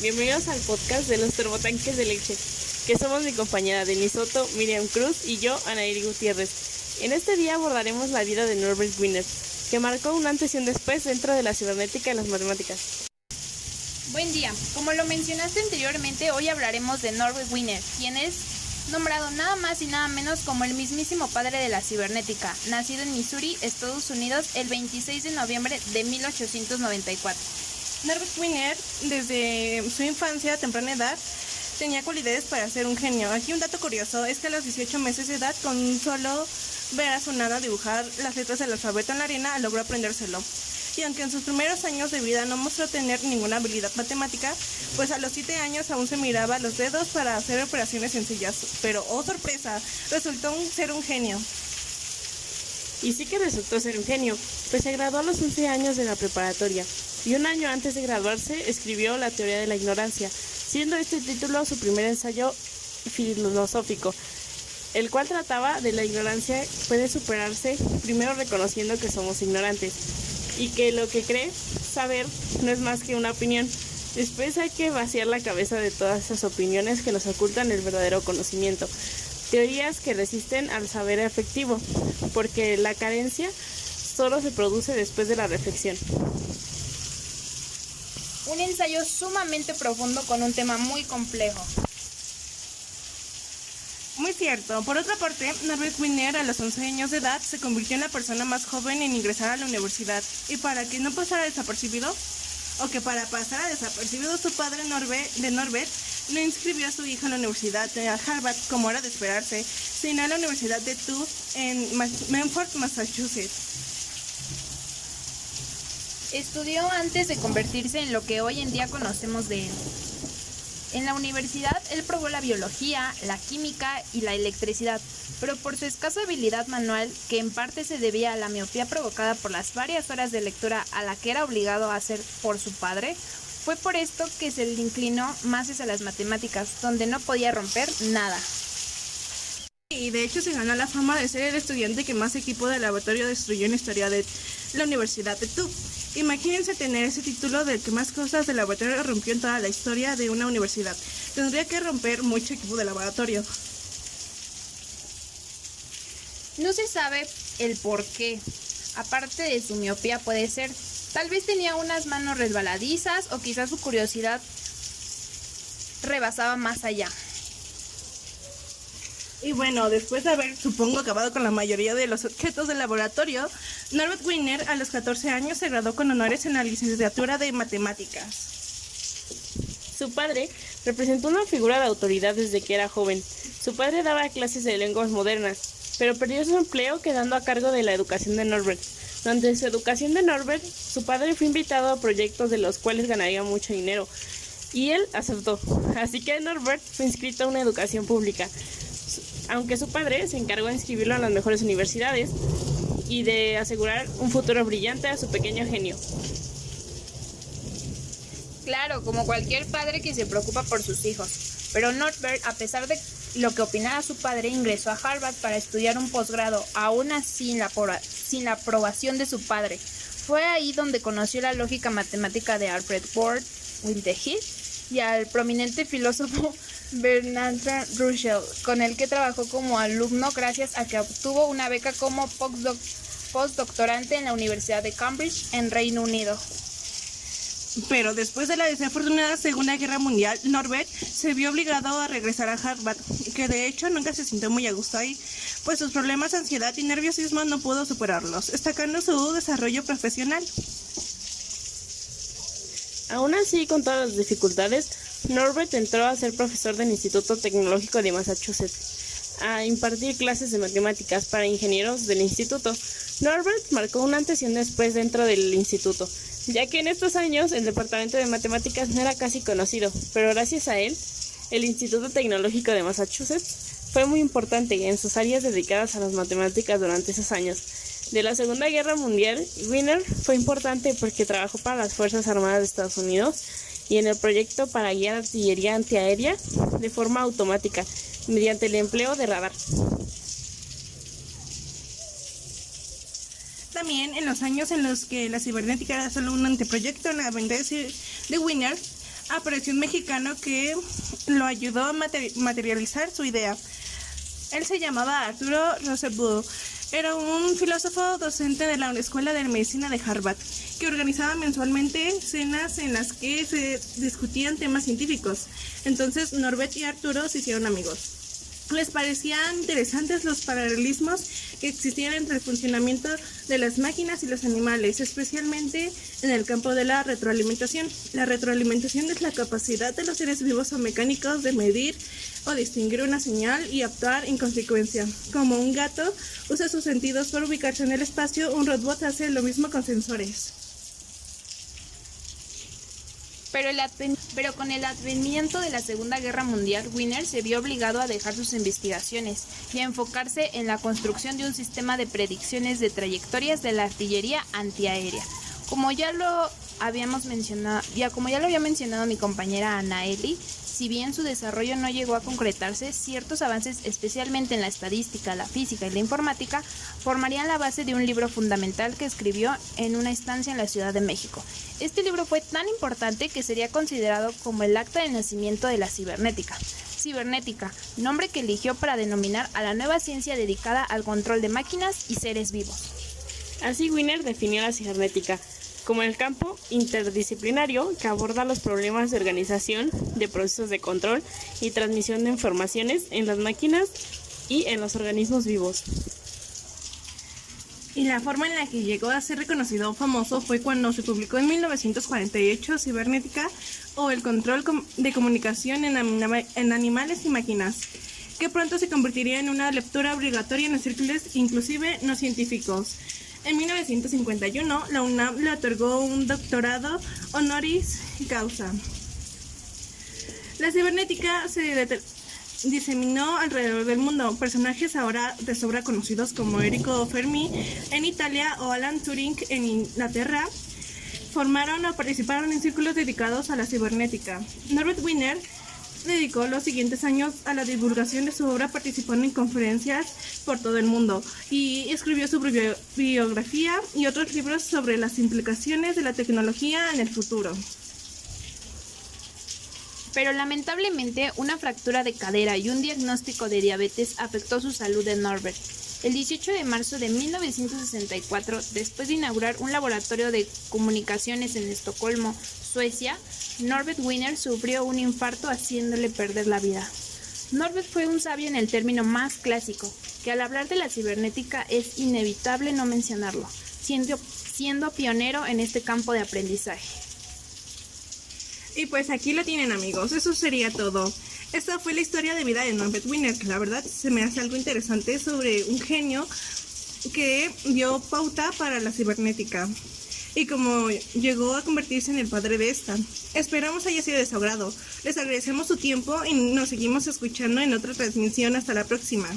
Bienvenidos al podcast de los turbotanques de leche, que somos mi compañera Denise Soto, Miriam Cruz y yo, Anairi Gutiérrez. En este día abordaremos la vida de Norbert Wiener, que marcó un antes y un después dentro de la cibernética y las matemáticas. Buen día. Como lo mencionaste anteriormente, hoy hablaremos de Norbert Wiener, quien es nombrado nada más y nada menos como el mismísimo padre de la cibernética, nacido en Missouri, Estados Unidos, el 26 de noviembre de 1894. Norbert Wiener, desde su infancia a temprana edad, tenía cualidades para ser un genio. Aquí un dato curioso es que a los 18 meses de edad, con solo ver a su nana dibujar las letras del alfabeto en la arena, logró aprendérselo. Y aunque en sus primeros años de vida no mostró tener ninguna habilidad matemática, pues a los 7 años aún se miraba los dedos para hacer operaciones sencillas. Pero, oh sorpresa, resultó ser un genio. Y sí que resultó ser un genio, pues se graduó a los 11 años de la preparatoria, y un año antes de graduarse escribió La teoría de la ignorancia, siendo este título su primer ensayo filosófico, el cual trataba de la ignorancia puede superarse primero reconociendo que somos ignorantes, y que lo que cree saber no es más que una opinión. Después hay que vaciar la cabeza de todas esas opiniones que nos ocultan el verdadero conocimiento. Teorías que resisten al saber efectivo, porque la carencia solo se produce después de la reflexión. Un ensayo sumamente profundo con un tema muy complejo. Muy cierto. Por otra parte, Norbert Wiener a los 11 años de edad se convirtió en la persona más joven en ingresar a la universidad. Y para que no pasara desapercibido, para pasar desapercibido, su padre Norbert no inscribió a su hija en la Universidad de Harvard, como era de esperarse, sino en la Universidad de Tufts en Medford, Massachusetts. Estudió antes de convertirse en lo que hoy en día conocemos de él. En la universidad, él probó la biología, la química y la electricidad, pero por su escasa habilidad manual, que en parte se debía a la miopía provocada por las varias horas de lectura a la que era obligado a hacer por su padre, fue por esto que se le inclinó más hacia las matemáticas, donde no podía romper nada. Y de hecho se ganó la fama de ser el estudiante que más equipo de laboratorio destruyó en la historia de la Universidad de Tufts. Imagínense tener ese título del que más cosas de laboratorio rompió en toda la historia de una universidad. Tendría que romper mucho equipo de laboratorio. No se sabe el por qué. Aparte de su miopía puede ser, tal vez tenía unas manos resbaladizas o quizás su curiosidad rebasaba más allá. Y bueno, después de haber, supongo, acabado con la mayoría de los objetos del laboratorio, Norbert Wiener a los 14 años se graduó con honores en la licenciatura de matemáticas. Su padre representó una figura de autoridad desde que era joven. Su padre daba clases de lenguas modernas, pero perdió su empleo quedando a cargo de la educación de Norbert. Durante su educación de Norbert, su padre fue invitado a proyectos de los cuales ganaría mucho dinero, y él aceptó. Así que Norbert fue inscrito a una educación pública, aunque su padre se encargó de inscribirlo en las mejores universidades y de asegurar un futuro brillante a su pequeño genio. Claro, como cualquier padre que se preocupa por sus hijos. Pero Norbert, a pesar de lo que opinara su padre, ingresó a Harvard para estudiar un posgrado, aún así sin la aprobación de su padre. Fue ahí donde conoció la lógica matemática de Alfred Ward-Whitehead y al prominente filósofo Bertrand Russell, con el que trabajó como alumno gracias a que obtuvo una beca como postdoctorante en la Universidad de Cambridge, en Reino Unido. Pero después de la desafortunada Segunda Guerra Mundial, Norbert se vio obligado a regresar a Harvard, que de hecho nunca se sintió muy a gusto ahí, pues sus problemas de ansiedad y nerviosismo no pudo superarlos, destacando su desarrollo profesional. Aún así, con todas las dificultades, Norbert entró a ser profesor del Instituto Tecnológico de Massachusetts, a impartir clases de matemáticas para ingenieros del instituto. Norbert marcó un antes y un después dentro del instituto, ya que en estos años el departamento de matemáticas no era casi conocido, pero gracias a él, el Instituto Tecnológico de Massachusetts fue muy importante en sus áreas dedicadas a las matemáticas durante esos años. De la Segunda Guerra Mundial, Wiener fue importante porque trabajó para las Fuerzas Armadas de Estados Unidos y en el proyecto para guiar artillería antiaérea de forma automática, mediante el empleo de radar. También en los años en los que la cibernética era solo un anteproyecto, la mente de Wiener apareció un mexicano que lo ayudó a materializar su idea. Él se llamaba Arturo Rosenbluth. Era un filósofo docente de la Escuela de Medicina de Harvard, que organizaba mensualmente cenas en las que se discutían temas científicos. Entonces Norbert y Arturo se hicieron amigos. Les parecían interesantes los paralelismos que existían entre el funcionamiento de las máquinas y los animales, especialmente en el campo de la retroalimentación. La retroalimentación es la capacidad de los seres vivos o mecánicos de medir o distinguir una señal y actuar en consecuencia. Como un gato usa sus sentidos para ubicarse en el espacio, un robot hace lo mismo con sensores. Pero con el advenimiento de la Segunda Guerra Mundial, Wiener se vio obligado a dejar sus investigaciones y a enfocarse en la construcción de un sistema de predicciones de trayectorias de la artillería antiaérea. Como ya lo había mencionado mi compañera Anaeli, si bien su desarrollo no llegó a concretarse, ciertos avances, especialmente en la estadística, la física y la informática, formarían la base de un libro fundamental que escribió en una estancia en la Ciudad de México. Este libro fue tan importante que sería considerado como el acta de nacimiento de la cibernética. Cibernética, nombre que eligió para denominar a la nueva ciencia dedicada al control de máquinas y seres vivos. Así Wiener definió la cibernética como el campo interdisciplinario que aborda los problemas de organización de procesos de control y transmisión de informaciones en las máquinas y en los organismos vivos. Y la forma en la que llegó a ser reconocido o famoso fue cuando se publicó en 1948 Cibernética, o el control de comunicación en animales y máquinas, que pronto se convertiría en una lectura obligatoria en los círculos, inclusive no científicos. En 1951, la UNAM le otorgó un doctorado honoris causa. La cibernética se diseminó alrededor del mundo. Personajes ahora de sobra conocidos como Enrico Fermi en Italia o Alan Turing en Inglaterra formaron o participaron en círculos dedicados a la cibernética. Norbert Wiener dedicó los siguientes años a la divulgación de su obra, participando en conferencias por todo el mundo y escribió su biografía y otros libros sobre las implicaciones de la tecnología en el futuro. Pero lamentablemente, una fractura de cadera y un diagnóstico de diabetes afectó su salud de Norbert. El 18 de marzo de 1964, después de inaugurar un laboratorio de comunicaciones en Estocolmo, Suecia, Norbert Wiener sufrió un infarto haciéndole perder la vida. Norbert fue un sabio en el término más clásico, que al hablar de la cibernética es inevitable no mencionarlo, siendo pionero en este campo de aprendizaje. Y pues aquí lo tienen, amigos, eso sería todo. Esta fue la historia de vida de Norbert Wiener, que la verdad se me hace algo interesante sobre un genio que dio pauta para la cibernética y como llegó a convertirse en el padre de esta. Esperamos haya sido de su agrado. Les agradecemos su tiempo y nos seguimos escuchando en otra transmisión. Hasta la próxima.